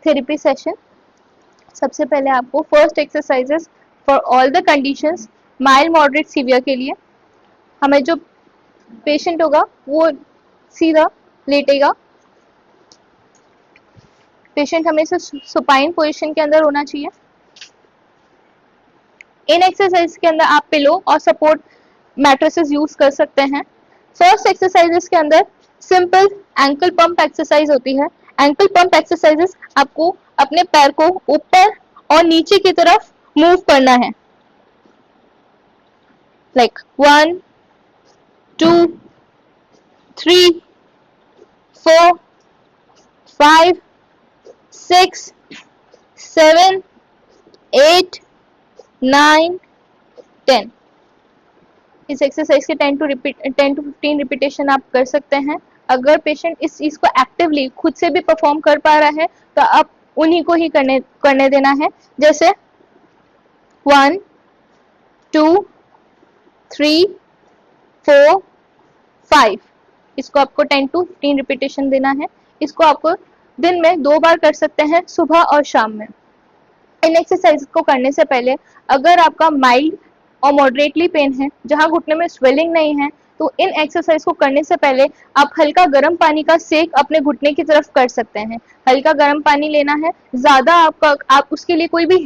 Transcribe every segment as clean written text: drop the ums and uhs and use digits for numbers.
Therapy session. सबसे पहले आपको first exercises for all the conditions mild moderate severe के लिए हमें जो पेशेंट होगा वो सीधा लेटेगा। पेशेंट हमेशा सुपाइन पोजीशन के अंदर होना चाहिए। इन एक्सरसाइज के अंदर आप पिलो और सपोर्ट मैट्रेसेस यूज कर सकते हैं। फर्स्ट एक्सरसाइजेस के अंदर सिंपल एंकल पंप एक्सरसाइज होती है। एंकल पंप एक्सरसाइजेस आपको अपने पैर को ऊपर और नीचे की तरफ मूव करना है, लाइक 1 2 3 4 5 6 7 8 9 10। इस एक्सरसाइज के 10 टू 15 रिपीटेशन आप कर सकते हैं। अगर पेशेंट इस चीज को एक्टिवली खुद से भी परफॉर्म कर पा रहा है तो आप उन्हीं को ही करने देना है। जैसे 1 2 3 4 5, इसको आपको 10 टू 15 रिपीटेशन देना है। इसको आपको दिन में 2 बार कर सकते हैं, सुबह और शाम में। इन एक्सरसाइज को करने से पहले अगर आपका माइल्ड और मॉडरेटली पेन है, जहां घुटने में स्वेलिंग नहीं है, तो इन एक्सरसाइज को करने से पहले आप हल्का गर्म पानी का सेक अपने घुटने की तरफ कर सकते हैं। हल्का गर्म पानी लेना है, ज्यादा आप उसके लिए कोई भी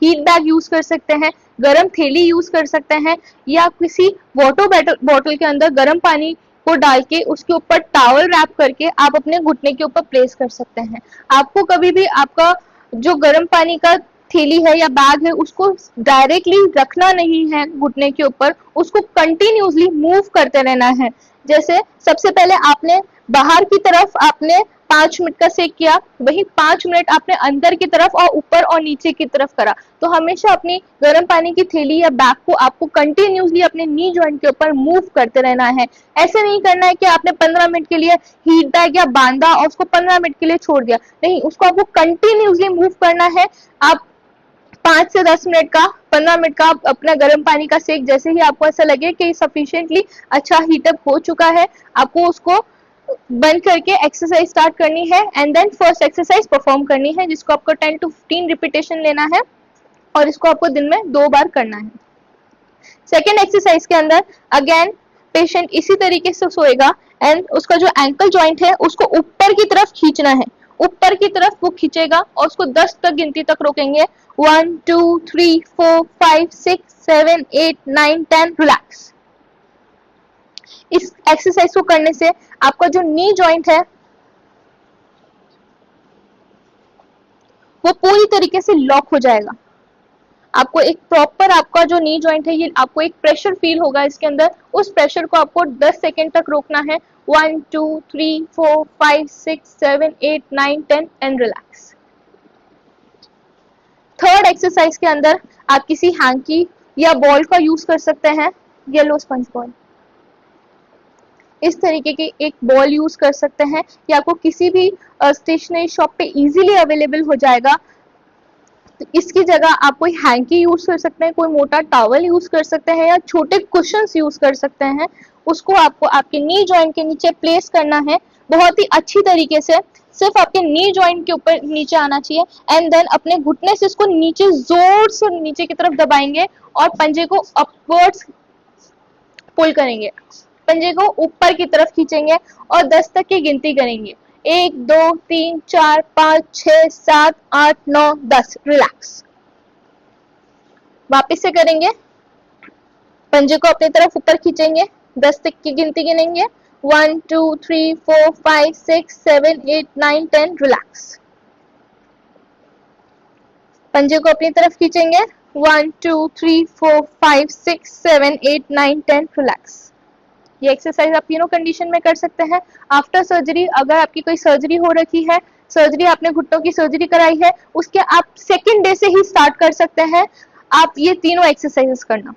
हीट बैग यूज कर सकते हैं, गर्म थैली यूज कर सकते हैं, या किसी वाटर बॉटल के अंदर गर्म पानी को डाल के उसके ऊपर टॉवल रैप करके आप अपने घुटने के ऊपर प्लेस कर सकते हैं। आपको कभी भी आपका जो गर्म पानी का थैली है या बैग है उसको डायरेक्टली रखना नहीं है घुटने के ऊपर, उसको कंटिन्यूसली मूव करते रहना है। जैसे सबसे पहले आपने बाहर की तरफ आपने 5 मिनट का सेक किया, वही 5 मिनट आपने अंदर की तरफ और ऊपर और नीचे की तरफ करा। तो हमेशा अपनी गर्म पानी की थैली या बैग को आपको कंटिन्यूसली अपने नी जॉइंट के ऊपर मूव करते रहना है। ऐसे नहीं करना है कि आपने 15 मिनट के लिए हीट बैग या बांधा और उसको 15 मिनट के लिए छोड़ दिया, नहीं, उसको आपको कंटिन्यूसली मूव करना है। आप 5 से 10 मिनट का 15 मिनट का अपना गर्म पानी का सेक, जैसे ही आपको ऐसा लगे कि सफिशिएंटली अच्छा हीटअप हो चुका है, आपको उसको बंद करके एक्सरसाइज स्टार्ट करनी है and then first exercise perform करनी है, जिसको आपको 10 टू 15 रिपीटेशन लेना है और इसको आपको दिन में 2 बार करना है। सेकेंड एक्सरसाइज के अंदर अगेन पेशेंट इसी तरीके से सोएगा एंड उसका जो एंकल जॉइंट है उसको ऊपर की तरफ खींचना है। ऊपर की तरफ वो खींचेगा और उसको 10 तक गिनती तक रोकेंगे। 1 2 3 4 5 6 7 8 9 10, रिलैक्स। इस एक्सरसाइज को करने से आपका जो नी जॉइंट है वो पूरी तरीके से लॉक हो जाएगा। आपको एक प्रॉपर आपका जो नी जॉइंट है, ये आपको एक प्रेशर फील होगा इसके अंदर, उस प्रेशर को आपको 10 सेकेंड तक रोकना है। 1 2 3 4 5 6 7 8 9 10 एंड रिलैक्स। थर्ड एक्सरसाइज के अंदर आप किसी हैंकी या बॉल का यूज कर सकते हैं, येलो स्पंज बॉल। इस तरीके की एक बॉल यूज कर सकते हैं, या आपको किसी भी स्टेशनरी शॉप पे इजीली अवेलेबल हो जाएगा। तो इसकी जगह आप कोई हैंकी यूज कर सकते हैं, कोई मोटा टॉवल यूज कर सकते हैं, या छोटे कुशन्स यूज कर सकते हैं। उसको आपको आपके नी जॉइंट के नीचे प्लेस करना है बहुत ही अच्छी तरीके से। सिर्फ आपके नी जॉइंट के ऊपर नीचे आना चाहिए एंड देन अपने घुटने से इसको नीचे जोर से नीचे की तरफ दबाएंगे और पंजे को अपवर्ड्स पुल करेंगे, पंजे को ऊपर की तरफ खींचेंगे और 10 तक की गिनती करेंगे। 1 2 3 4 5 6 7 8 9 10, रिलैक्स। वापस से करेंगे, पंजे को अपनी तरफ ऊपर खींचेंगे, 10 तक की गिनती गिनेंगे। 1 2 3 4 5 6 7 8 9 10, रिलैक्स। पंजे को अपनी तरफ खींचेंगे, 1 2 3 4 5 6 7 8 9 10, रिलैक्स। ये एक्सरसाइज आप तीनों कंडीशन में कर सकते हैं। आफ्टर सर्जरी, अगर आपकी कोई सर्जरी हो रखी है, सर्जरी आपने घुटनों की सर्जरी कराई है, उसके आप सेकेंड डे से ही स्टार्ट कर सकते हैं आप ये तीनों एक्सरसाइजेस करना।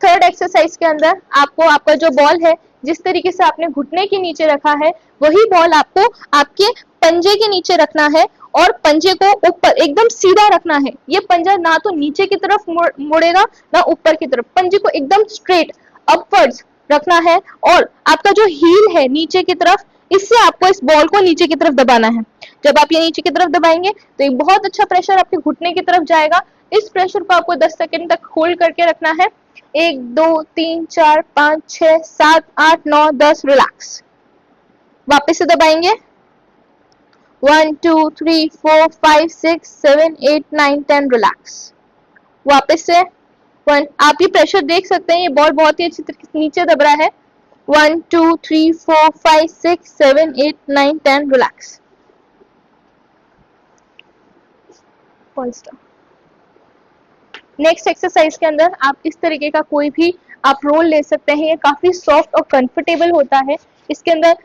थर्ड एक्सरसाइज के अंदर आपको आपका जो बॉल है, जिस तरीके से आपने घुटने के नीचे रखा है, वही बॉल आपको आपके पंजे के नीचे रखना है और पंजे को ऊपर एकदम सीधा रखना है। ये पंजा ना तो नीचे की तरफ मुड़ेगा ना ऊपर की तरफ, पंजे को एकदम स्ट्रेट अपवर्ड्स रखना है और आपका जो हील है नीचे की तरफ इससे आपको इस बॉल को नीचे की तरफ दबाना है। जब आप ये नीचे की तरफ दबाएंगे तो एक बहुत अच्छा प्रेशर आपके घुटने की तरफ जाएगा। इस प्रेशर को आपको 10 सेकंड तक होल्ड करके रखना है। 1 2 3 4 5 6 7 8 9 10 रिलैक्स। वापस से दबाएंगे 1 2 3 4 5 6 7 8 9 10 रिलैक्स। वापस से 1। आप ये प्रेशर देख सकते हैं, ये बॉल बहुत ही अच्छी तरीके से नीचे दब रहा है। 1 2 3 4 5 6 7 8 9 10 रिलैक्स। नेक्स्ट एक्सरसाइज के अंदर आप इस तरीके का कोई भी आप रोल ले सकते हैं। ये काफी सॉफ्ट और कंफर्टेबल होता है। इसके अंदर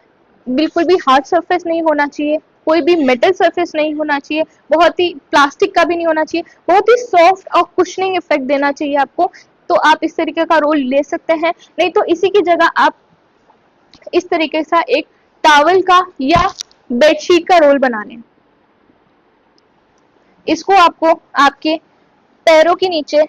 बिल्कुल भी हार्ड सरफेस नहीं होना चाहिए, कोई भी मेटल सरफेस नहीं होना चाहिए, बहुत ही प्लास्टिक का भी नहीं होना चाहिए, बहुत ही सॉफ्ट और कुशनिंग इफेक्ट देना चाहिए आपको। तो आप इस तरीके का रोल ले सकते हैं। नहीं तो इसी की जगह आप इस तरीके से एक टॉवल का या बेडशीट का रोल बना लें। इसको आपको आपके पैरों के नीचे,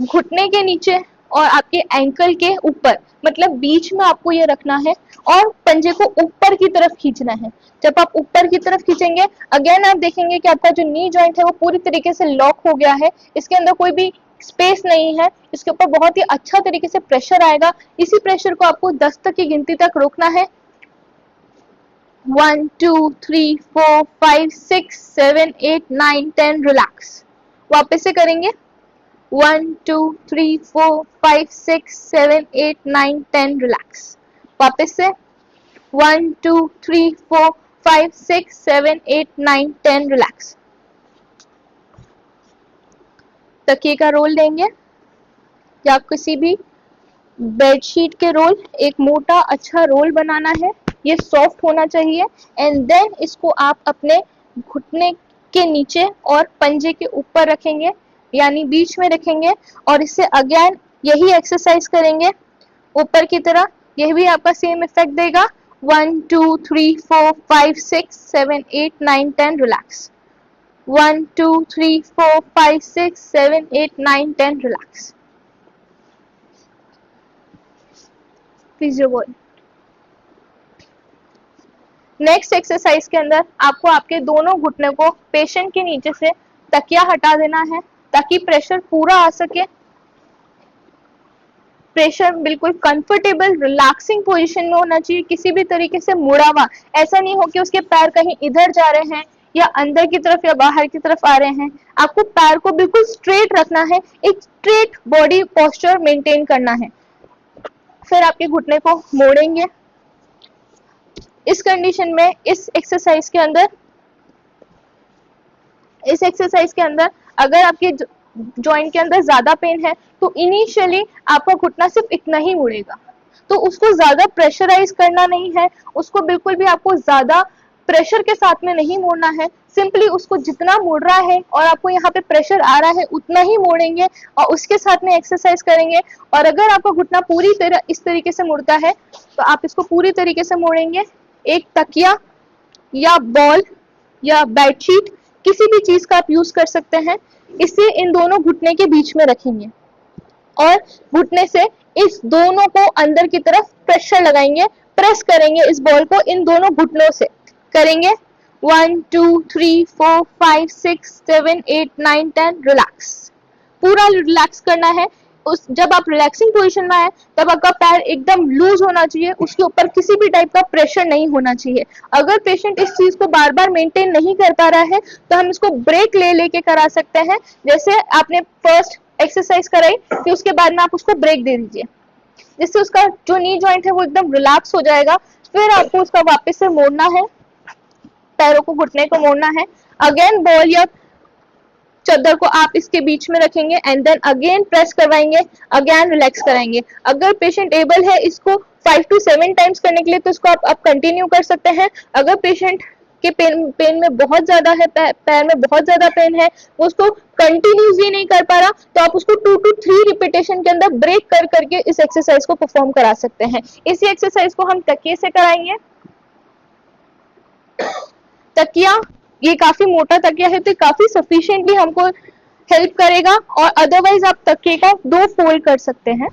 घुटने के नीचे और आपके एंकल के ऊपर, मतलब बीच में आपको ये रखना है और पंजे को ऊपर की तरफ खींचना है। जब आप ऊपर की तरफ खींचेंगे, अगेन आप देखेंगे कि आपका जो नी जॉइंट है वो पूरी तरीके से लॉक हो गया है। इसके अंदर कोई भी स्पेस नहीं है, इसके ऊपर बहुत ही अच्छा तरीके से प्रेशर आएगा। इसी प्रेशर को आपको 10 तक की गिनती तक रोकना है। 1 2 3 4 5 6 7 8 9 10 रिलैक्स। वापस से करेंगे 1 2 3 4 5 6 7 8 9 10 रिलैक्स। वापस से 1 2 3 4 5 6 7 8 9 10 रिलैक्स। तकिए का रोल लेंगे या किसी भी बेडशीट के रोल, एक मोटा अच्छा रोल बनाना है। ये सॉफ्ट होना चाहिए एंड देन इसको आप अपने घुटने के नीचे और पंजे के ऊपर रखेंगे, यानी बीच में रखेंगे और इससे अगेन यही एक्सरसाइज करेंगे ऊपर की तरह। यह भी आपका सेम इफेक्ट देगा। 1 2 3 4 5 6 7 8 9 10 relax. 1 2 3 4 5 6 7 8 9 10 relax. Please your body. Next exercise के अंदर आपको आपके दोनों घुटने को पेशेंट के नीचे से तकिया हटा देना है ताकि प्रेशर पूरा आ सके। प्रेशर बिल्कुल कंफर्टेबल रिलैक्सिंग पोजीशन में होना चाहिए, किसी भी तरीके से मुड़ा हुआ। ऐसा नहीं हो कि उसके पैर कहीं इधर जा रहे हैं या अंदर की तरफ या बाहर की तरफ आ रहे हैं। आपको पैर को बिल्कुल स्ट्रेट रखना है, एक स्ट्रेट बॉडी पोस्चर मेंटेन करना है। फिर आपके घुटने को मोड़ेंगे। इस कंडीशन में इस एक्सरसाइज के अंदर अगर आपके जॉइंट के अंदर ज्यादा पेन है तो इनिशियली आपका घुटना सिर्फ इतना ही मुड़ेगा। तो उसको ज्यादा प्रेशराइज करना नहीं है, उसको बिल्कुल भी आपको ज्यादा प्रेशर के साथ में नहीं मोड़ना है। सिंपली उसको जितना मोड़ रहा है और आपको यहाँ पे प्रेशर आ रहा है उतना ही मोड़ेंगे और उसके साथ में एक्सरसाइज करेंगे। और अगर आपका घुटना पूरी तरह इस तरीके से मुड़ता है तो आप इसको पूरी तरीके से मोड़ेंगे। एक तकिया या बॉल या बेडशीट, किसी भी चीज का आप यूज कर सकते हैं। इसे इन दोनों घुटने के बीच में रखेंगे और घुटने से इस दोनों को अंदर की तरफ प्रेशर लगाएंगे, प्रेस करेंगे इस बॉल को इन दोनों घुटनों से। करेंगे 1 2 3 4 5 6 7 8 9 10 रिलैक्स। पूरा रिलैक्स करना है। उस जब आप रिलैक्सिंग पोजीशन में आए तब आपका पैर एकदम लूज होना चाहिए, उसके ऊपर किसी भी टाइप का प्रेशर नहीं होना चाहिए। अगर पेशेंट इस चीज को बार बार मेंटेन नहीं कर पा रहा है तो हम इसको ब्रेक ले लेके करा सकते हैं। जैसे आपने फर्स्ट एक्सरसाइज कराई कि उसके बाद में आप उसको ब्रेक दे दीजिए, जिससे उसका जो नी जॉइंट है वो एकदम रिलैक्स हो जाएगा। फिर आपको उसका वापस से मोड़ना है, पैरों को घुटने को मोड़ना है। अगेन बॉल या चादर को आप इसके बीच में रखेंगे एंड देन अगेन प्रेस करवाएंगे, अगेन रिलैक्स कराएंगे। अगर पेशेंट एबल है इसको 5 to 7 टाइम्स करने के लिए तो इसको आप कंटिन्यू कर सकते हैं। अगर पेशेंट के पेन में बहुत ज्यादा है, पैर में बहुत ज्यादा पेन है, वो उसको कंटिन्यूसली नहीं कर पा रहा तो आप उसको 2 to 3 रिपीटेशन के अंदर ब्रेक कर करके इस एक्सरसाइज को परफॉर्म करा सकते हैं। इसी एक्सरसाइज को हम तकिए से कराएंगे। तकिया, ये काफी मोटा तकिया है तो काफी सफिशिएंटली हमको हेल्प करेगा। और अदरवाइज आप तकिए का 2 फोल्ड कर सकते हैं।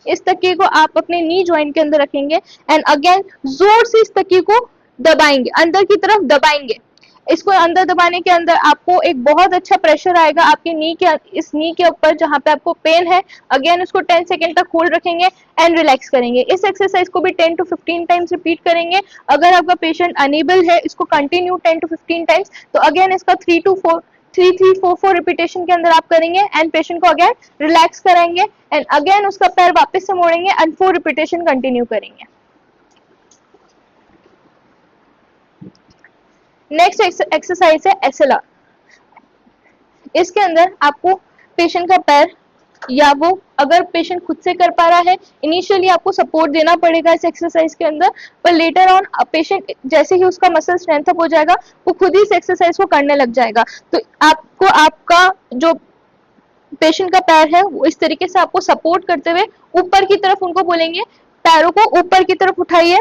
इस तकिए को आप अपने नी जॉइंट के अंदर रखेंगे एंड अगेन जोर से इस तकिए को दबाएंगे, अंदर की तरफ दबाएंगे। इसको अंदर दबाने के अंदर आपको एक बहुत अच्छा प्रेशर आएगा आपके नी के, इस नी के ऊपर जहां पे आपको पेन है। अगेन उसको 10 सेकेंड तक होल्ड रखेंगे एंड रिलैक्स करेंगे। इस एक्सरसाइज को भी 10 to 15 टाइम्स रिपीट करेंगे। अगर आपका पेशेंट अनेबल है इसको कंटिन्यू 10 to 15 टाइम्स, तो अगेन इसका 3-4 रिपीटेशन के अंदर आप करेंगे एंड पेशेंट को अगेन रिलैक्स कराएंगे एंड अगेन उसका पैर वापस से मोड़ेंगे एंड 4 रिपीटेशन कंटिन्यू करेंगे। नेक्स्ट एक्सरसाइज है SLR। इसके अंदर आपको पेशेंट का पैर, या वो अगर पेशेंट खुद से कर पा रहा है, इनिशियली आपको सपोर्ट देना पड़ेगा इस एक्सरसाइज के अंदर, पर लेटर ऑन पेशेंट जैसे ही उसका मसल स्ट्रेंथ अप हो जाएगा वो खुद ही इस एक्सरसाइज को करने लग जाएगा। तो आपको आपका जो पेशेंट का पैर है वो इस तरीके से आपको सपोर्ट करते हुए ऊपर की तरफ उनको बोलेंगे पैरों को ऊपर की तरफ उठाइए।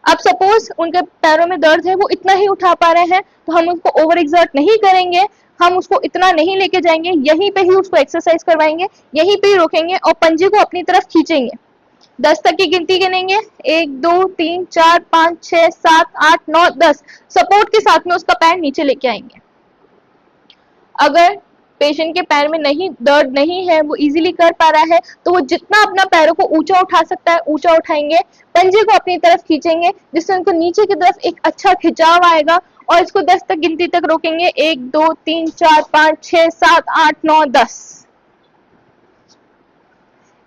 अब सपोज उनके पैरों में दर्द है, वो इतना ही उठा पा रहे हैं, तो हम उसको ओवर एक्सर्ट नहीं करेंगे, हम उसको इतना नहीं लेके जाएंगे, यहीं पे ही उसको एक्सरसाइज करवाएंगे, यहीं पे ही रोकेंगे और पंजे को अपनी तरफ खींचेंगे। 10 तक की गिनती गिनेंगे, 1 2 3 4 5 6 7 8 9 10। सपोर्ट के साथ में उसका पैर नीचे लेके आएंगे। अगर पेशेंट के पैर में नहीं दर्द नहीं है, वो इजीली कर पा रहा है, तो वो जितना अपना पैरों को ऊंचा उठा सकता है ऊंचा उठाएंगे, पंजे को अपनी तरफ खींचेंगे जिससे उनको नीचे की तरफ एक अच्छा खिंचाव आएगा और इसको 10 तक गिनती तक रोकेंगे। 1 2 3 4 5 6 7 8 9 10।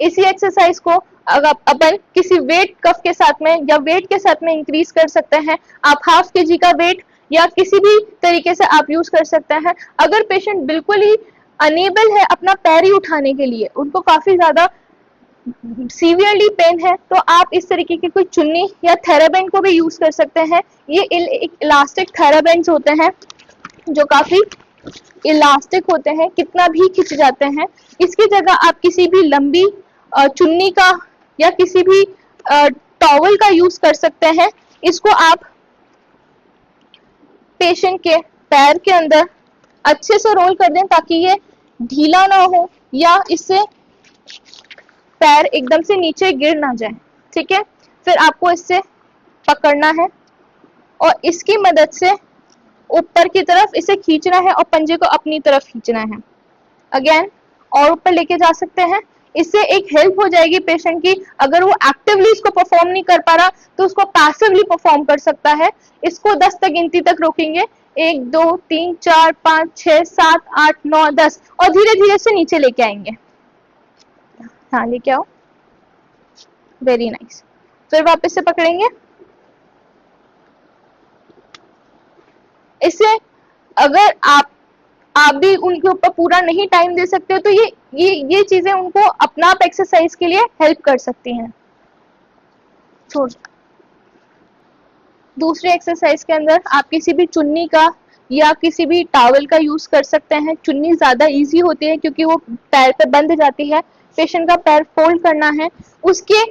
इसी एक्सरसाइज को अगर अपन किसी वेट कफ के साथ में या वेट के साथ में इंक्रीज कर सकते हैं। आप ½ kg का वेट या किसी भी तरीके से आप यूज कर सकते हैं। अगर पेशेंट बिल्कुल ही अनेबल है अपना पैर ही उठाने के लिए, उनको काफी ज्यादा सीवियरली पेन है, तो आप इस तरीके की कोई चुन्नी या थेराबैंड को भी यूज कर सकते हैं। ये इलास्टिक थेराबैंड्स होते हैं जो काफी इलास्टिक होते हैं, कितना भी खिंच जाते हैं। इसकी जगह आप किसी भी लंबी चुन्नी का या किसी भी टॉवल का यूज कर सकते हैं। इसको आप पेशेंट के पैर के अंदर अच्छे से रोल कर दें ताकि ये ढीला ना हो या इससे पैर एकदम से नीचे गिर ना जाए। ठीक है, फिर आपको इससे पकड़ना है और इसकी मदद से ऊपर की तरफ इसे खींचना है और पंजे को अपनी तरफ खींचना है। अगेन और ऊपर लेके जा सकते हैं। इससे एक हेल्प हो जाएगी पेशेंट की, अगर वो एक्टिवली इसको परफॉर्म नहीं कर पा रहा तो उसको पैसिवली परफॉर्म कर सकता है। इसको 10 तक गिनती तक रोकेंगे, 1 2 3 4 5 6 7 8 9 10 और धीरे धीरे से नीचे लेके आएंगे। हाँ, लेके आओ, वेरी नाइस। फिर वापस से पकड़ेंगे। इससे अगर आप भी उनके ऊपर पूरा नहीं टाइम दे सकते हो तो ये चीजें उनको अपना आप एक्सरसाइज के लिए हेल्प कर सकती हैं। छोड़ दूसरे एक्सरसाइज के अंदर आप किसी भी चुन्नी का या किसी भी टॉवल का यूज कर सकते हैं। चुन्नी ज्यादा इजी होती है क्योंकि वो पैर पे बंध जाती है। पेशेंट का पैर फोल्ड करना है, उसके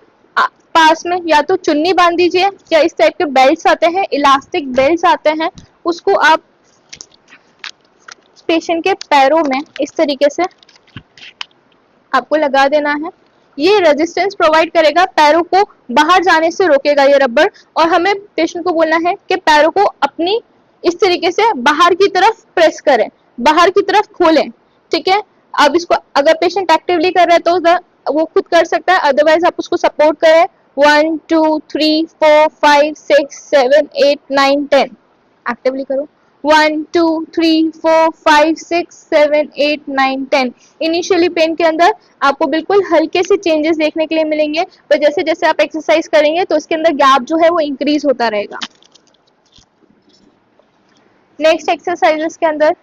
पास में या तो चुन्नी बांध दीजिए या इस टाइप के बेल्ट्स आते हैं, इलास्टिक बेल्ट्स आते हैं, उसको आप पेशेंट के पैरों में इस तरीके से आपको लगा देना है। ये रेजिस्टेंस प्रोवाइड करेगा, पैरों को बाहर जाने से रोकेगा ये रबर। और हमें पेशेंट को बोलना है कि पैरों को अपनी इस तरीके से बाहर की तरफ प्रेस करें, बाहर की तरफ खोलें। ठीक है, अब इसको अगर पेशेंट एक्टिवली कर रहा है तो वो खुद कर सकता है, अदरवाइज आप उसको सपोर्ट करें। 1 2 3 4 5 6 7 8 9 10 एक्टिवली करो। 1 2 3 4 5 6 7 8 9 10। इनिशियली पेन के अंदर आपको बिल्कुल हल्के से चेंजेस देखने के लिए मिलेंगे, पर जैसे जैसे आप एक्सरसाइज करेंगे तो उसके अंदर गैप जो है वो इंक्रीज होता रहेगा। नेक्स्ट एक्सरसाइजेस के अंदर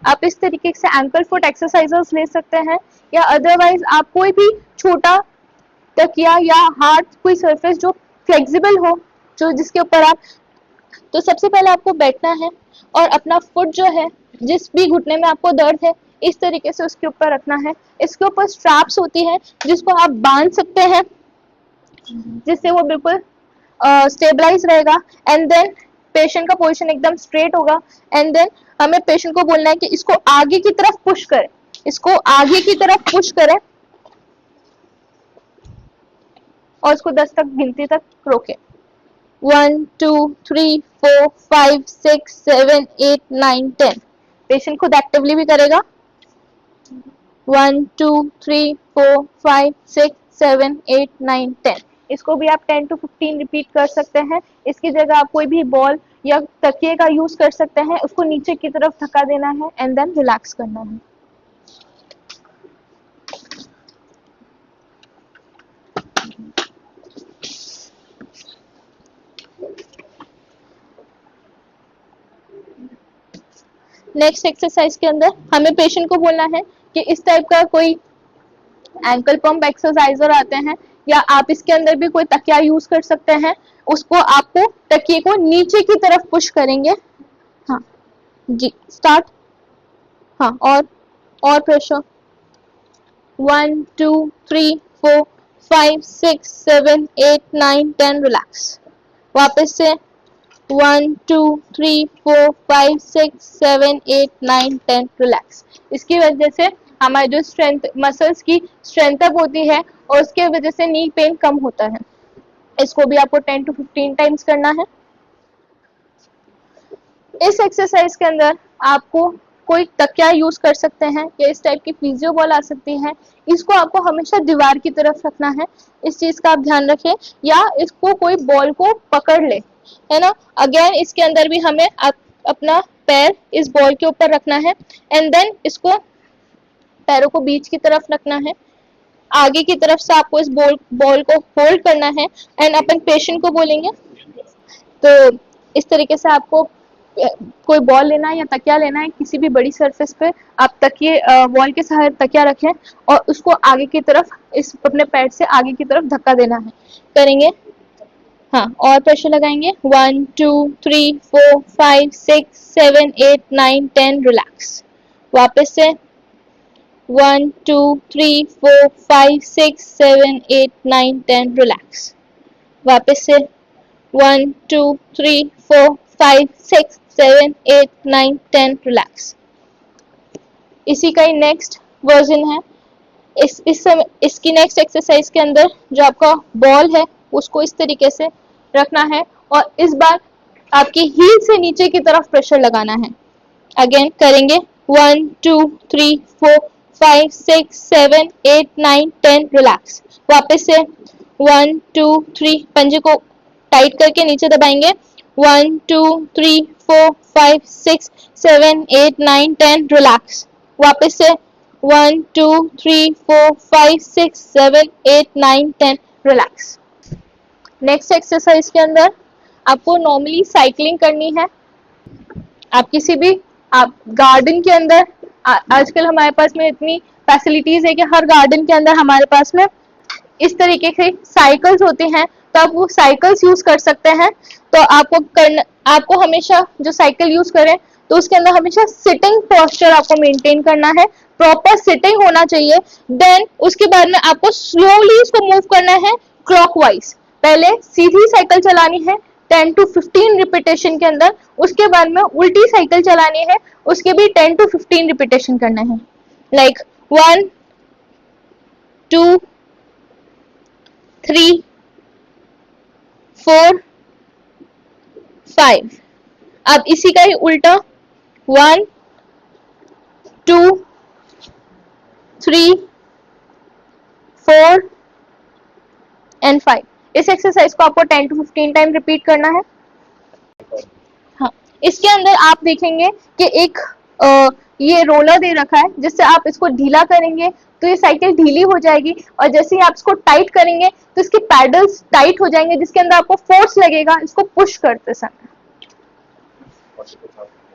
आप इस तरीके से एंकल फुट एक्सरसाइजेस ले सकते हैं, या अदरवाइज आप कोई भी छोटा तकिया या हार्ड कोई सरफेस जो फ्लेक्सिबल हो, जो जिसके ऊपर आप, तो सबसे पहले आपको बैठना है और अपना फुट जो है जिस भी घुटने में आपको दर्द है इस तरीके से उसके ऊपर रखना है। इसके ऊपर स्ट्रैप्स होती हैं जिसको आप बांध सकते हैं जिससे वो बिल्कुल स्टेबलाइज रहेगा। एंड देन पेशेंट का पोजीशन एकदम स्ट्रेट होगा। एंड देन हमें पेशेंट को बोलना है कि इसको आगे की तरफ पुश करें, इसको आगे की तरफ पुश करें। और उसको 10 तक गिनती तक रोके। 1 2 3 4 5 6 7 8 9 10। पेशेंट खुद एक्टिवली भी करेगा। 1 2 3 4 5 6 7 8 9 10। इसको भी आप 10 to 15 रिपीट कर सकते हैं। इसकी जगह आप कोई भी बॉल या तकिए का यूज कर सकते हैं, उसको नीचे की तरफ धक्का देना है एंड देन रिलैक्स करना है। नेक्स्ट एक्सरसाइज के अंदर हमें पेशेंट को बोलना है कि इस टाइप का कोई एंकल पंप एक्सरसाइजर आते हैं, या आप इसके अंदर भी कोई तकिया यूज कर सकते हैं। उसको आपको तकिए को नीचे की तरफ पुश करेंगे। हाँ जी, स्टार्ट। हाँ, और प्रेशर। 1 2 3 4 5 6 7 8 9 10। रिलैक्स। वापस से 1 2 3 4 5 6 7 8 9 10। रिलैक्स। इसकी वजह से हमारी जो स्ट्रेंथ, मसल्स की स्ट्रेंथ अप होती है और उसके वजह से नी पेन कम होता है। इसको भी आपको 10 to 15 टाइम्स करना है। इस एक्सरसाइज के अंदर आपको कोई तकिया यूज कर सकते हैं या इस टाइप की फिजियो बॉल आ सकती है। इसको आपको हमेशा दीवार की तरफ रखना है, इस चीज का आप ध्यान रखें, या इसको कोई बॉल को पकड़ ले, है ना। अगेन इसके अंदर भी हमें अपना पैर इस बॉल के ऊपर रखना है एंड देन इसको पैरों को बीच की तरफ रखना है। आगे की तरफ से आपको इस बॉल को होल्ड करना है एंड अपन पेशेंट को बोलेंगे। तो इस तरीके से आपको कोई बॉल लेना है या तकिया लेना है, किसी भी बड़ी सरफेस पे आप तकिए बॉल के सहारे तकिया रखें और उसको आगे की तरफ इस अपने पैर से आगे की तरफ धक्का देना है। करेंगे। हाँ, और प्रेशर लगाएंगे। 1 2 3 4 5 6 7 8 9 10। रिलैक्स। वापस से 1 2 3 4 5 6 7 8 9 10। रिलैक्स। वापस से 1 2 3 4 5 6 7 8 9 10। रिलैक्स। इसी का ही नेक्स्ट वर्जन है। इस समय इसकी नेक्स्ट एक्सरसाइज के अंदर जो आपका बॉल है उसको इस तरीके से रखना है और इस बार आपकी हील से नीचे की तरफ प्रेशर लगाना है। अगेन करेंगे। 1 2 3 4 5 6 7 8 9 10। रिलैक्स। वापस से 1 2 3 पंजे को टाइट करके नीचे दबाएंगे। 1 2 3 4 5 6 7 8 9 10। रिलैक्स। वापस से 1 2 3 4 5 6 7 8 9 10। रिलैक्स। नेक्स्ट एक्सरसाइज के अंदर आपको नॉर्मली साइकिलिंग करनी है। आप किसी भी आप गार्डन के अंदर, आजकल हमारे पास में इतनी फैसिलिटीज है कि हर गार्डन के अंदर हमारे पास में इस तरीके से साइकिल्स होती हैं, तो आप वो साइकिल्स यूज कर सकते हैं। तो आपको हमेशा जो साइकिल यूज करें तो उसके अंदर हमेशा सिटिंग पोस्चर आपको मेंटेन करना है, प्रॉपर सिटिंग होना चाहिए। देन उसके बाद में आपको स्लोली इसको मूव करना है क्लॉकवाइज। पहले सीधी साइकिल चलानी है 10 to 15 रिपीटेशन के अंदर, उसके बाद में उल्टी साइकिल चलानी है, उसके भी 10 to 15 रिपीटेशन करना है। लाइक 1 2 3 4 5। अब इसी का ही उल्टा 1 2 3 4 एंड 5। इस एक्सरसाइज को आपको 10 to 15 टाइम रिपीट करना है। हाँ, इसके अंदर आप देखेंगे कि एक ये रोलर दे रखा है, जिससे आप इसको ढीला करेंगे तो ये साइकिल ढीली हो जाएगी, और जैसे ही आप इसको टाइट करेंगे तो इसके पैडल्स टाइट हो जाएंगे, जिसके अंदर आपको फोर्स लगेगा इसको पुश करते समय।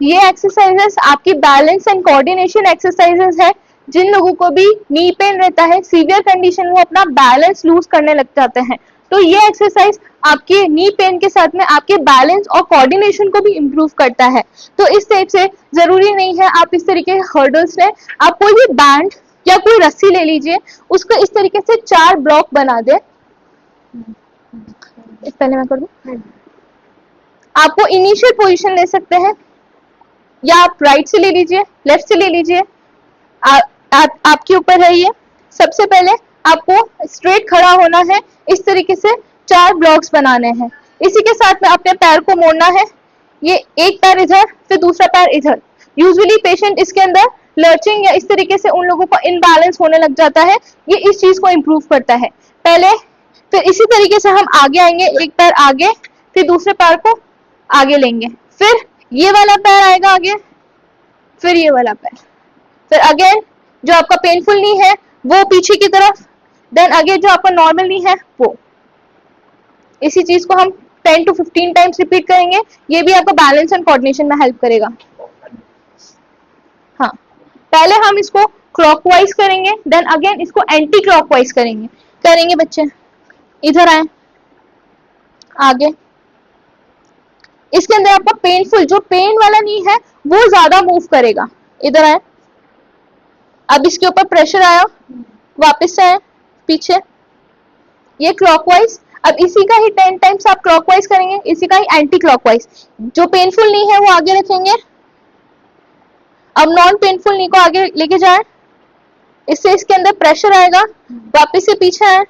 ये एक्सरसाइजेस आपकी बैलेंस एंड कोऑर्डिनेशन एक्सरसाइजेस है। जिन लोगों को भी नी पेन रहता है, सीवियर कंडीशन, वो अपना बैलेंस लूज करने लग जाते हैं, तो ये एक्सरसाइज आपके नी पेन के साथ में आपके बैलेंस और कोऑर्डिनेशन को भी इम्प्रूव करता है। तो इस टाइप से जरूरी नहीं है आप इस तरीके के हर्डल्स लें, आप कोई भी बैंड या कोई रस्सी ले लीजिए, उसको इस तरीके से 4 ब्लॉक बना दे। पहले मैं कर दूं। आपको इनिशियल पोजीशन ले सकते हैं, या आप राइट से ले लीजिए, लेफ्ट से ले लीजिए, आपके ऊपर है ये। सबसे पहले आपको स्ट्रेट खड़ा होना है, इस तरीके से 4 ब्लॉक्स बनाने हैं। इसी के साथ में अपने पैर को मोड़ना है, ये एक पैर इधर फिर दूसरा पैर इधर। यूजुअली पेशेंट इसके अंदर लर्चिंग या इस तरीके से उन लोगों का इनबैलेंस होने लग जाता है, ये इस चीज को इम्प्रूव करता है। पहले फिर इसी तरीके से हम आगे आएंगे, एक पैर आगे फिर दूसरे पैर को आगे लेंगे, फिर ये वाला पैर आएगा आगे, फिर ये वाला पैर, फिर अगेन जो आपका पेनफुल नी है वो पीछे की तरफ, देन अगेन जो आपका नॉर्मल नी है वो। इसी चीज को हम 10 to 15 टाइम्स रिपीट करेंगे, ये भी आपका बैलेंस एंड कोऑर्डिनेशन में हेल्प करेगा। हाँ, पहले हम इसको क्लॉकवाइज करेंगे, देन अगेन इसको एंटी क्लॉकवाइज करेंगे बच्चे। इधर आए, आगे। इसके अंदर आपका पेनफुल जो पेन वाला नी है वो ज्यादा मूव करेगा। इधर आए, अब इसके ऊपर प्रेशर आया, वापस से आए पीछे, ये क्लॉकवाइज। अब इसी का ही 10 टाइम्स आप क्लॉकवाइज करेंगे, इसी का ही एंटी क्लॉकवाइज। जो पेनफुल नी है वो आगे रखेंगे, अब नॉन पेनफुल नी को आगे लेके जाए, इससे इसके अंदर प्रेशर आएगा, वापस से पीछे आए,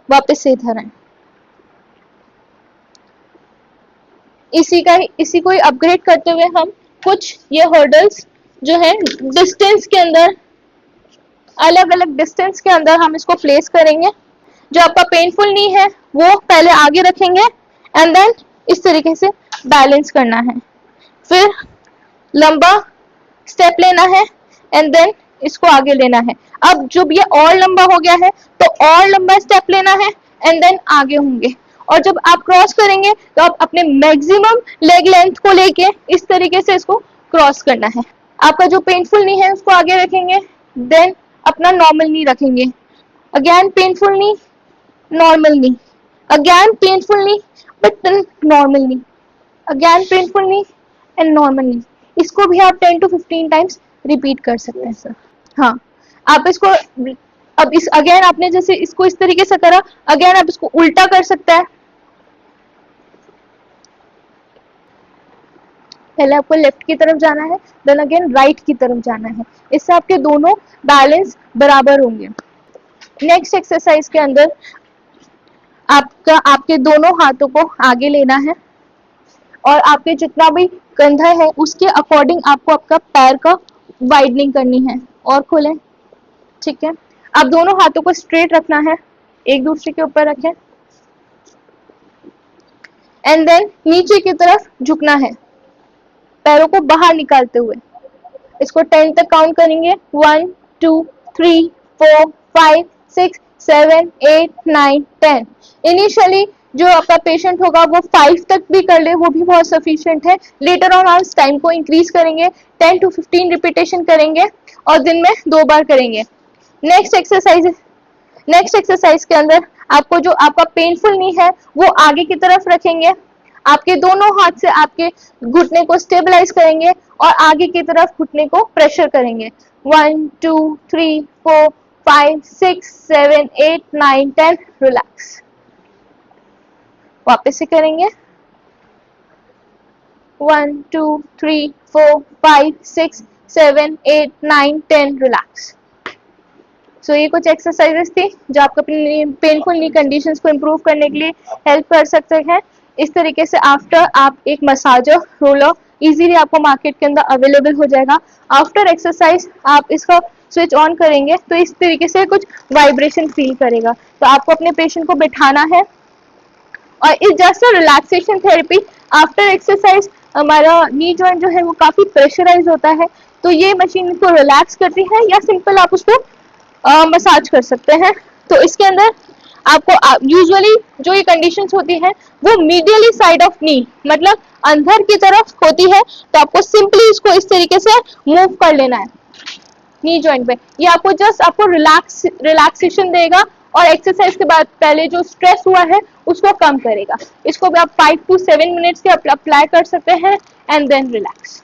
वापस से इधर आए। इसी को ही अपग्रेड करते हुए हम कुछ ये हर्डल्स जो है डिस्टेंस के अंदर, अलग अलग डिस्टेंस के अंदर हम इसको प्लेस करेंगे। जो आपका पेनफुल नी है वो पहले आगे रखेंगे एंड देन इस तरीके से बैलेंस करना है, फिर लंबा स्टेप लेना है एंड देन इसको आगे लेना है। अब जब ये और लंबा हो गया है तो और लंबा स्टेप लेना है एंड देन आगे होंगे, और जब आप क्रॉस करेंगे तो आप अपने मैक्सिमम लेग लेंथ को लेके इस तरीके से इसको क्रॉस करना है। आपका जो पेनफुल नी है उसको आगे रखेंगे, देन अपना नॉर्मल नी रखेंगे, again painful knee, normal knee, again painful knee but normal knee, again painful knee and normal knee. इसको भी आप 10 to 15 टाइम्स रिपीट कर सकते हैं सर। हाँ, आप इसको अब इस अगेन आपने जैसे इसको इस तरीके से करा, अगेन आप इसको उल्टा कर सकते हैं। पहले आपको लेफ्ट की तरफ जाना है, देन अगेन राइट की तरफ जाना है, इससे आपके दोनों बैलेंस बराबर होंगे। नेक्स्ट एक्सरसाइज के अंदर आपके दोनों हाथों को आगे लेना है और आपके जितना भी कंधा है उसके अकॉर्डिंग आपको आपका पैर का वाइडनिंग करनी है। और खोलें, ठीक है। आप दोनों हाथों को स्ट्रेट रखना है, एक दूसरे के ऊपर रखें एंड देन नीचे की तरफ झुकना है, पैरों को बाहर निकालते हुए। इसको 10 तक काउंट करेंगे, 1 2 3 4 5 6 7 8 9 10। इनिशियली जो आपका पेशेंट होगा वो 5 तक भी कर ले, वो भी बहुत सफिशिएंट है। लेटर ऑन हम इस टाइम को इंक्रीज करेंगे, 10 to 15 रिपीटेशन करेंगे और दिन में 2 बार करेंगे। नेक्स्ट एक्सरसाइज के अंदर आपको जो आपका पेनफुल नी है वो आगे की तरफ रखेंगे, आपके दोनों हाथ से आपके घुटने को स्टेबलाइज करेंगे और आगे की तरफ घुटने को प्रेशर करेंगे। 1 2 3 4 5 6 7 8 9 10। रिलैक्स, वापस से करेंगे, 1 2 3 4 5 6 7 8 9 10। रिलैक्स। सो ये कुछ एक्सरसाइजेस थी जो आपको अपनी पेनफुल नी कंडीशंस को इम्प्रूव करने के लिए हेल्प कर सकते हैं। इस तरीके से आफ्टर आप एक मसाजर रोलर इजीली आपको मार्केट के अंदर अवेलेबल हो जाएगा। आफ्टर एक्सरसाइज आप इसका स्विच ऑन करेंगे तो इस तरीके से कुछ वाइब्रेशन फील करेगा। तो आपको अपने पेशेंट को बिठाना है और इस just relaxation therapy after exercise हमारा नी जॉइंट जो है वो काफी प्रेशराइज होता है, तो ये मशीन को रिलैक्स करती है या सिंपल आप उसको मसाज कर सकते हैं। तो इसके अंदर आपको यूजुअली जो ये कंडीशंस होती है वो मीडियली साइड ऑफ नी, मतलब अंदर की तरफ होती है, तो आपको सिंपली इसको इस तरीके से मूव कर लेना है नी जॉइंट पे। ये आपको जस्ट आपको रिलैक्सेशन देगा और एक्सरसाइज के बाद पहले जो स्ट्रेस हुआ है उसको कम करेगा। इसको भी आप 5 to 7 मिनट्स के अप्लाई कर सकते हैं एंड देन रिलैक्स।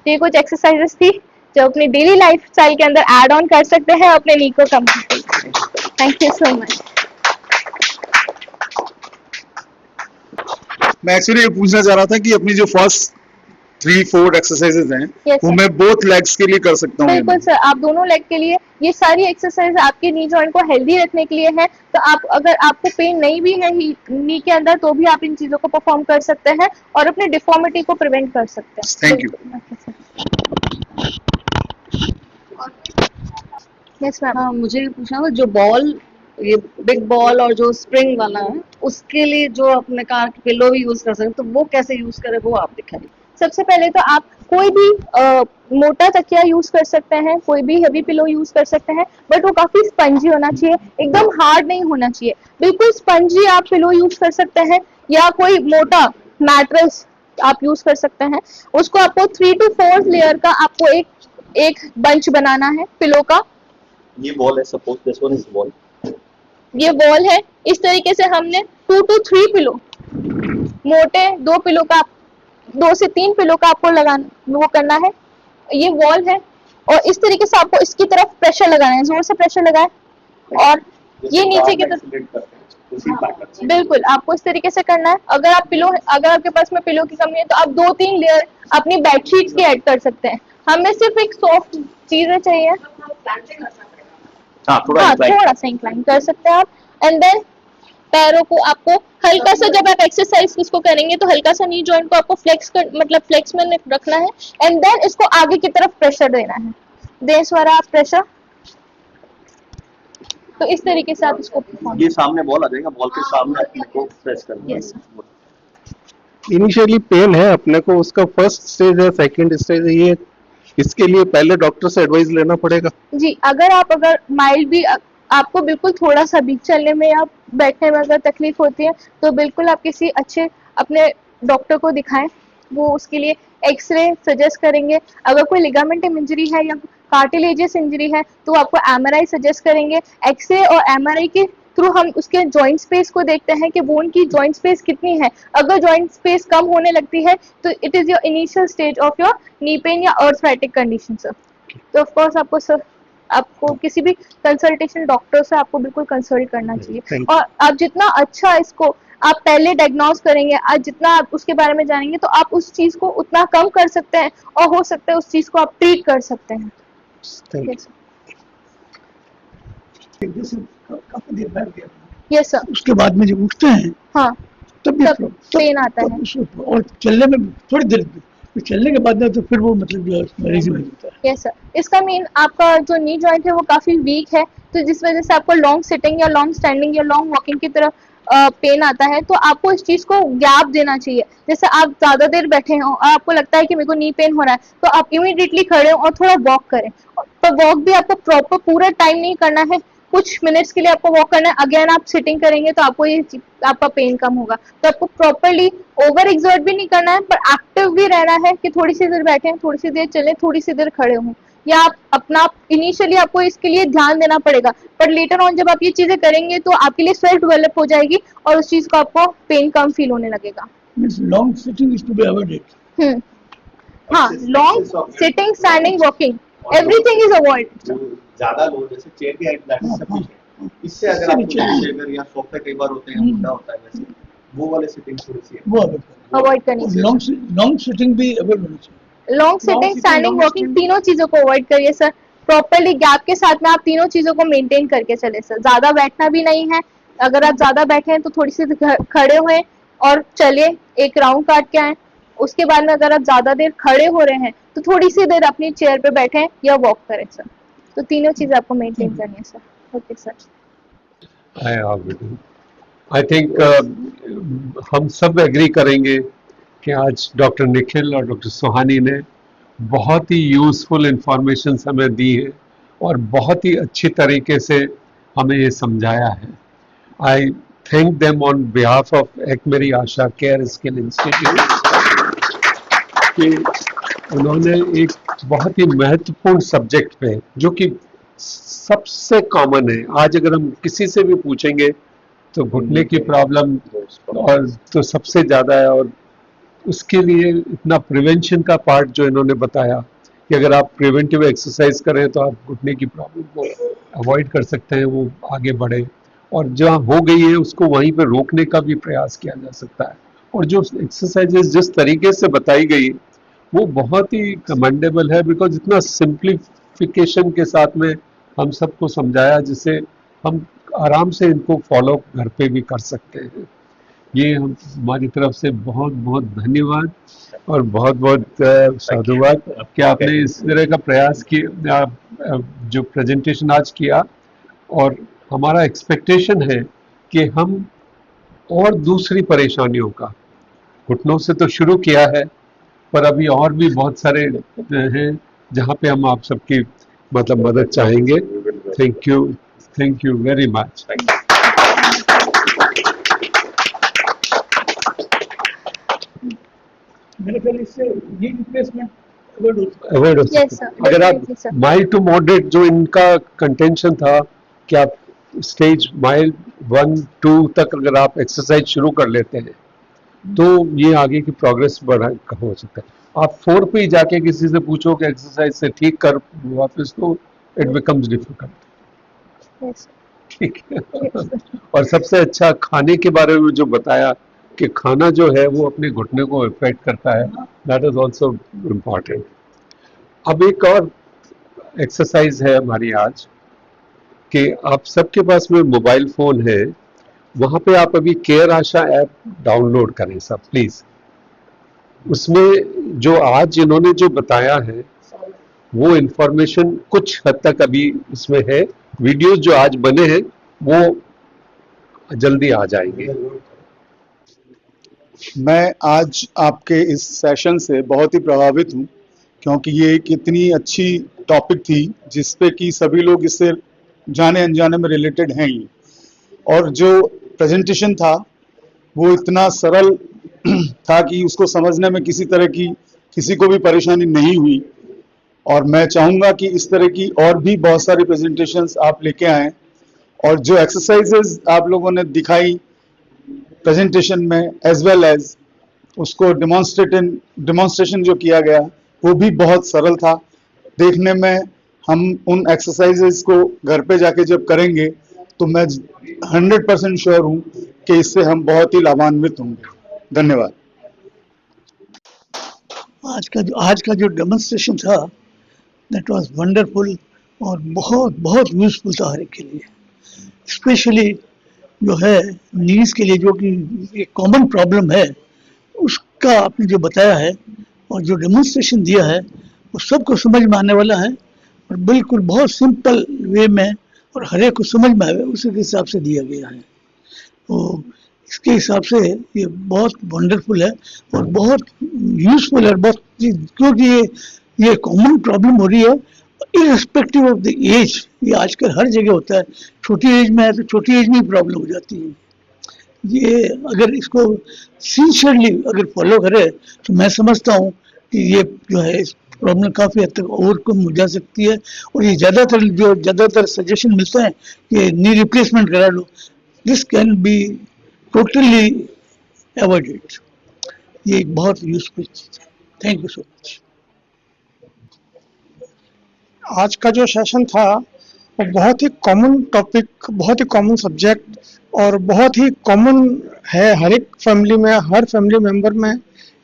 ये कुछ एक्सरसाइजेस थी जो अपनी डेली लाइफ स्टाइल के अंदर ऐड ऑन कर सकते हैं अपने नी को कम करने के लिए। Thank you so much. मैं एक्चुअली ये पूछना चाह रहा था कि अपनी जो फर्स्ट 3-4 एक्सरसाइजेज हैं, Yes, वो sir. मैं बोथ लेग्स के लिए कर सकता हूँ? बिल्कुल सर, आप दोनों लेग के लिए ये सारी एक्सरसाइज आपके नी जॉइंट को हेल्दी रखने के लिए है। तो आप अगर आपको पेन नहीं भी है नी के अंदर तो भी आप इन चीजों को परफॉर्म कर सकते हैं और अपने डिफॉर्मिटी को प्रिवेंट कर सकते हैं। Thank you. Yes ma'am. हाँ, मुझे ये पूछना था, जो बॉल, ये बिग बॉल और जो स्प्रिंग वाला है, उसके लिए जो अपने कार के पिलो भी यूज कर सकते हैं, तो वो कैसे यूज करें, वो आप दिखाइए। सबसे पहले तो आप कोई भी मोटा तकिया यूज कर सकते हैं, कोई भी हेवी पिलो यूज कर सकते हैं, बट वो काफी स्पंजी होना चाहिए, एकदम हार्ड नहीं होना चाहिए। बिल्कुल स्पंजी आप पिलो यूज कर सकते हैं या कोई मोटा मैट्रेस आप यूज कर सकते हैं। उसको आपको 3 to 4 लेयर का आपको एक बंच बनाना है पिलो का। ये बॉल है, suppose this one is ball. ये बॉल है। इस तरीके से हमने 2 to 3 पिलो, मोटे 2 पिलो का, 2 से 3 पिलो का आपको लगाना, वो करना है। ये वॉल है और इस तरीके से आपको इसकी तरफ प्रेशर लगाना है, जोर से प्रेशर लगाए और ये नीचे की तरफ। बिल्कुल आपको इस तरीके से करना है। अगर आपके पास में पिलो की कमी है तो आप 2-3 लेयर अपनी बेडशीट की ऐड कर सकते हैं। हमें सिर्फ एक सॉफ्ट चीजें चाहिए। थोड़ा सा इंक्लाइन कर सकते हैं आप। एंड देन पैरों को आपको हल्का सा, जब आप एक्सरसाइज इसको करेंगे तो हल्का सा नी जॉइंट को आपको फ्लेक्स में रखना है एंड देन इसको आगे की तरफ प्रेशर देना है। दें स्वरा आप प्रेशर। तो इस तरीके से आप इसको ये सामने बॉल आ जाएगा, बॉल के सामने अपने को प्रेस करना है। यस इनिशियली पेन है अपने को, उसका फर्स्ट स्टेज है, सेकंड स्टेज है, ये इसके लिए पहले डॉक्टर से एडवाइस लेना पड़ेगा? जी, अगर माइल्ड भी आपको बिल्कुल थोड़ा सा भी चलने में या बैठने में अगर तकलीफ होती है तो बिल्कुल आप किसी अच्छे अपने डॉक्टर को दिखाएं। वो उसके लिए एक्सरे सजेस्ट करेंगे। अगर कोई लिगामेंटम इंजरी है या कार्टिलेजियस इंजरी है तो आपको एमआरआई सजेस्ट करेंगे। एक्सरे और एमआरआई के थ्रू हम उसके जॉइंट स्पेस को देखते हैं कि बोन की जॉइंट स्पेस कितनी है। अगर जॉइंट स्पेस कम होने लगती है तो it is your initial stage of your knee pain या आर्थराइटिक कंडीशन सर। तो ऑफ कोर्स आपको किसी भी कंसल्टेशन डॉक्टर से आपको बिल्कुल कंसल्ट करना चाहिए। और आप जितना अच्छा इसको आप पहले डायग्नोज करेंगे, आज जितना आप उसके बारे में जानेंगे तो आप उस चीज को उतना कम कर सकते हैं और हो सकता है उस चीज को आप ट्रीट कर सकते हैं। काफी देर बैठ गया, यस सर। उसके बाद में जब उठते हैं हाँ तब पेन आता है और चलने में थोड़ी देर, चलने के बाद में तो फिर वो मतलब मरीज में होता है। Yes sir. इसका मीन आपका जो नी जॉइंट है वो काफी वीक है, तो जिस वजह से आपको लॉन्ग सिटिंग या लॉन्ग स्टैंडिंग या लॉन्ग वॉकिंग की तरफ पेन आता है। तो आपको इस चीज को गैप देना चाहिए। जैसे आप ज्यादा देर बैठे हो और आपको लगता है कि मेरे को नी पेन हो रहा है तो आप इमीडिएटली खड़े हो और थोड़ा वॉक करें। पर वॉक भी आपको प्रॉपर पूरा टाइम नहीं करना है, कुछ मिनट्स के लिए आपको वॉक करना है। अगेन आप सिटिंग करेंगे तो आपको ये आपका पेन कम होगा। तो आपको प्रॉपरली ओवर एक्सर्ट भी नहीं करना है पर एक्टिव भी रहना है कि थोड़ी सी देर बैठे, थोड़ी सी देर चले, थोड़ी सी देर खड़े हों। या आप अपना इनिशियली आपको इसके लिए ध्यान देना पड़ेगा, पर लेटर ऑन जब आप ये चीजें करेंगे तो आपके लिए सेल्फ डेवलप हो जाएगी और उस चीज को आपको पेन कम फील होने लगेगा। Long sitting is to be avoided. हाँ, long sitting, standing, walking, everything is avoid. ज्यादा लोग जैसे चेयर की हाइट दैट इज सफिशिएंट। इससे अगर आप चेयर या सोफे कई बार होते हैं मुद्दा होता है, वैसे वो वाले सिटिंग थोड़ी सी वो अवॉइड करनी चाहिए। लॉन्ग सिटिंग भी अवॉइड होनी चाहिए। लॉन्ग सिटिंग, स्टैंडिंग, वॉकिंग, तीनों चीजों को अवॉइड करिए सर। प्रॉपरली गैप के साथ में आप तीनों चीजों को मेंटेन करके चले सर। ज्यादा बैठना भी नहीं है। अगर आप ज्यादा बैठे हैं तो थोड़ी सी खड़े हुए और चलिए, एक राउंड काट के आए। उसके बाद में अगर आप ज्यादा देर खड़े हो रहे हैं तो थोड़ी सी देर अपनी चेयर पे बैठे या वॉक करें सर। तो तीनों चीजें आपको मेंटेन करनी है sir. Okay sir. I think हम सब एग्री करेंगे कि आज डॉक्टर निखिल और डॉक्टर सुहानी ने बहुत ही यूज़फुल इंफॉर्मेशन हमें दी है और बहुत ही अच्छी तरीके से हमें ये समझाया है। आई thank them on behalf of एक मेरी आशा केयर स्किल इंस्टीट्यूट कि उन्होंने एक बहुत ही महत्वपूर्ण सब्जेक्ट पे, जो कि सबसे कॉमन है, आज अगर हम किसी से भी पूछेंगे तो घुटने की प्रॉब्लम और तो सबसे ज़्यादा है, और उसके लिए इतना प्रिवेंशन का पार्ट जो इन्होंने बताया कि अगर आप प्रिवेंटिव एक्सरसाइज करें तो आप घुटने की प्रॉब्लम को अवॉइड कर सकते हैं, वो आगे बढ़े, और जहाँ हो गई है उसको वहीं पे रोकने का भी प्रयास किया जा सकता है। और जो एक्सरसाइजेस जिस तरीके से बताई गई वो बहुत ही कमेंडेबल है, बिकॉज इतना सिंप्लीफिकेशन के साथ में हम सबको समझाया जिससे हम आराम से इनको फॉलो घर पे भी कर सकते हैं। ये हमारी तरफ से बहुत बहुत धन्यवाद और बहुत बहुत साधुवाद कि आपने इस तरह का प्रयास किया, जो प्रेजेंटेशन आज किया। और हमारा एक्सपेक्टेशन है कि हम और दूसरी परेशानियों का, घुटनों से तो शुरू किया है, पर अभी और भी बहुत सारे हैं जहाँ पे हम आप सबकी मतलब मदद चाहेंगे। Thank you very much. मेरे ख्याल इससे ये रिप्लेसमेंट अवॉइड होता है। अवॉइड हो Yes, सकता है। sir. अगर आप Definitely, sir. Mild to moderate, जो इनका कंटेंशन था कि आप स्टेज माइल्ड 1 2 तक अगर आप एक्सरसाइज शुरू कर लेते हैं तो ये आगे की प्रोग्रेस बढ़ा हो सकता है। आप 4 पे ही जाके किसी से पूछो कि एक्सरसाइज से ठीक कर वापस, तो इट बिकम्स डिफिकल्ट। Yes. ठीक है। और सबसे अच्छा खाने के बारे में जो बताया कि खाना जो है वो अपने घुटने को इफेक्ट करता है, दैट इज ऑल्सो इम्पॉर्टेंट। अब एक और एक्सरसाइज है हमारी आज कि आप सबके पास में मोबाइल फोन है, वहां पे आप अभी केयर आशा ऐप डाउनलोड करें सब प्लीज। उसमें जो आज इन्होंने जो बताया है वो इंफॉर्मेशन कुछ हद तक अभी उसमें है, वीडियोस जो आज बने हैं वो जल्दी आ जाएंगे। मैं आज आपके इस सेशन से बहुत ही प्रभावित हूँ, क्योंकि ये एक इतनी अच्छी टॉपिक थी जिसपे कि सभी लोग इससे जाने अनजाने में रिलेटेड हैं ही। और जो प्रेजेंटेशन था वो इतना सरल था कि उसको समझने में किसी तरह की किसी को भी परेशानी नहीं हुई। और मैं चाहूँगा कि इस तरह की और भी बहुत सारी प्रेजेंटेशंस आप लेके आएँ, और जो एक्सरसाइजेज आप लोगों ने दिखाई प्रेजेंटेशन में एज वेल एज उसको डिमॉन्स्ट्रेशन जो किया गया वो भी बहुत सरल था देखने में। हम उन एक्सरसाइजेज को घर पे जाके जब करेंगे तो मैं 100% श्योर हूँ कि इससे हम बहुत ही लाभान्वित होंगे। धन्यवाद। आज का जो डेमोन्स्ट्रेशन था दैट वाज वंडरफुल और बहुत बहुत यूजफुल था हर एक के लिए, स्पेशली जो है नीज के लिए, जो कि एक कॉमन प्रॉब्लम है, उसका आपने जो बताया है और जो डेमोन्स्ट्रेशन दिया है वो सबको समझ में आने वाला है और बिल्कुल बहुत सिंपल वे में और हर एक को समझ में आए उसी के हिसाब से दिया गया है। तो इसके हिसाब से ये बहुत वंडरफुल है और बहुत यूजफुल है, बहुत, क्योंकि ये कॉमन प्रॉब्लम हो रही है इररिस्पेक्टिव ऑफ द एज। ये आजकल हर जगह होता है, छोटी एज में है तो छोटी एज में ही प्रॉब्लम हो जाती है। ये अगर इसको सिंसियरली अगर फॉलो करे तो मैं समझता हूँ कि ये जो है इस प्रॉब्लम काफ़ी हद तक ओवरकम हो जा सकती है। और ये ज़्यादातर सजेशन मिलता है कि नी रिप्लेसमेंट करा लो, this can be totally avoided. ये एक बहुत यूजफुल चीज़ है। Thank you so much. आज का जो सेशन था वो बहुत ही कॉमन टॉपिक, बहुत ही कॉमन सब्जेक्ट और बहुत ही कॉमन है हर एक फैमिली में, हर फैमिली मेंबर में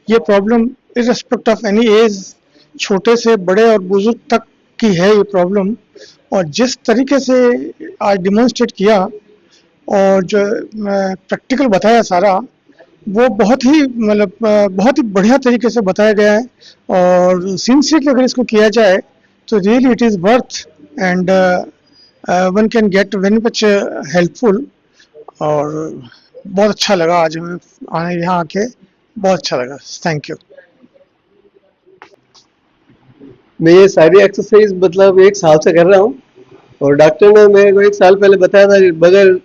ये प्रॉब्लम इररिस्पेक्ट ऑफ एनी एज, छोटे से बड़े और बुजुर्ग तक की है ये प्रॉब्लम। और जिस तरीके से आज डिमॉन्स्ट्रेट किया और जो प्रैक्टिकल बताया सारा, वो बहुत ही मतलब बहुत ही बढ़िया तरीके से बताया गया है। और सिंसियरली अगर इसको किया जाए तो really it is worth and one can get very much helpful. और बहुत अच्छा लगा आज हमें आने यहाँ आके, बहुत अच्छा लगा। Thank you. मैं ये सारी एक्सरसाइज मतलब 1 साल से कर रहा हूँ और डॉक्टर ने मेरे को 1 साल पहले बताया था कि बगैर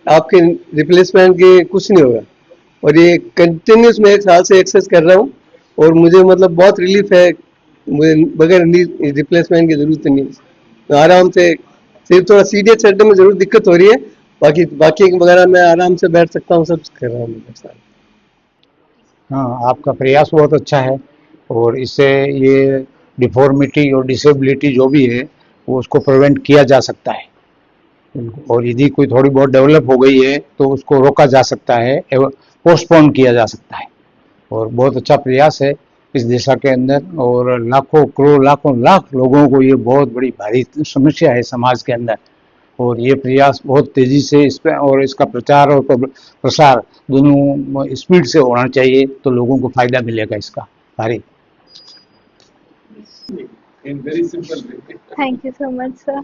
आपके रिप्लेसमेंट के कुछ नहीं होगा। और ये कंटिन्यूस मैं 1 साल से एक्सरसाइज कर रहा हूँ और मुझे मतलब बहुत रिलीफ है, मुझे बगैर रिप्लेसमेंट की जरूरत नहीं है। तो आराम से, सिर्फ थोड़ा सीढ़ियाँ चढ़ने में जरूर दिक्कत हो रही है, बाकी वगैरह मैं आराम से बैठ सकता हूँ, सब कर रहा हूँ। हाँ, आपका प्रयास बहुत अच्छा है और इससे ये डिफॉर्मिटी और डिसेबिलिटी जो भी है वो उसको प्रिवेंट किया जा सकता है। और यदि कोई थोड़ी बहुत डेवलप हो गई है तो उसको रोका जा सकता है, पोस्टपोन किया जा सकता है। और बहुत अच्छा प्रयास है इस दिशा के अंदर, और लाखों करोड़ लाखों लाख लोगों को ये बहुत बड़ी भारी समस्या है समाज के अंदर। और ये प्रयास बहुत तेजी से इस पे और इसका प्रचार और प्रसार दोनों स्पीड से होना चाहिए, तो लोगों को फायदा मिलेगा इसका भारी। In very simple way. Thank you so much sir.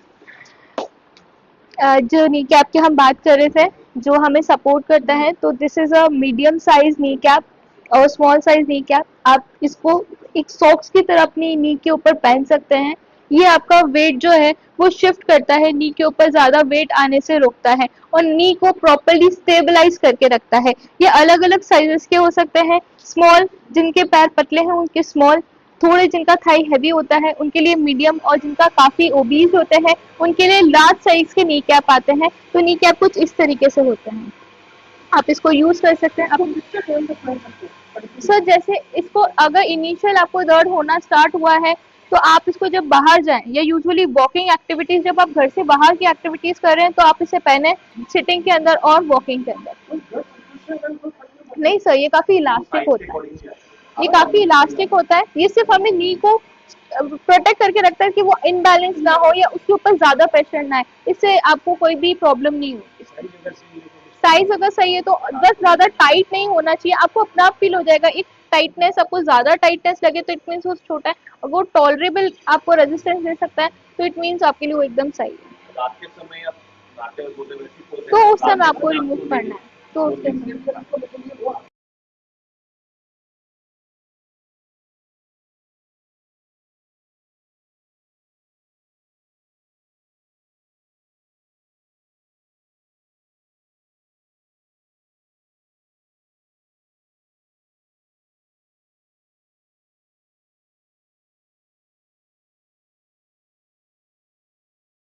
जो नी कैप की हम बात कर रहे थे, जो हमें सपोर्ट करता है, तो this is a medium size knee cap और स्मॉल साइज नी कैप। आप इसको एक सॉक्स की तरह अपनी नी के ऊपर पहन सकते हैं। ये आपका वेट जो है वो शिफ्ट करता है, नी के ऊपर ज्यादा वेट आने से रोकता है और नी को प्रॉपर्ली स्टेबलाइज करके रखता है। ये अलग अलग साइजेस के हो सकते हैं। स्मॉल, जिनके पैर पतले हैं उनके स्मॉल, थोड़े जिनका थाई हैवी होता है उनके लिए मीडियम, और जिनका काफी ओबीज होते हैं उनके लिए लार्ज साइज के नी कैप आते हैं। तो नी कैप कुछ इस तरीके से होते हैं, आप इसको यूज कर सकते हैं। सर जैसे इसको अगर इनिशियल आपको दर्द होना स्टार्ट हुआ है, तो आप इसको जब बाहर जाएं या यूजुअली वॉकिंग एक्टिविटीज, जब आप घर से बाहर की एक्टिविटीज कर रहे हैं, तो आप इसे पहने सिटिंग के अंदर और वॉकिंग के अंदर। नहीं सर, ये काफी इलास्टिक होता है, ये काफी इलास्टिक होता है। ये सिर्फ हमें नी को प्रोटेक्ट करके रखता है कि वो इनबैलेंस ना हो या उसके ऊपर ज्यादा प्रेशर ना आए, इससे आपको कोई भी प्रॉब्लम नहीं होगी। साइज अगर सही है तो बस ज्यादा टाइट नहीं होना चाहिए, आपको अपना आप फील हो जाएगा। एक टाइटनेस, आपको ज्यादा टाइटनेस लगे तो इट मीन्स वो छोटा है, और वो टॉलरेबल आपको रेजिस्टेंस दे सकता है, तो इट मीन्स आपके लिए वो एकदम सही है। रात के समय आप रात के बोलते वैसे ही तो उस समय आपको रिमूव करना है, तो उसके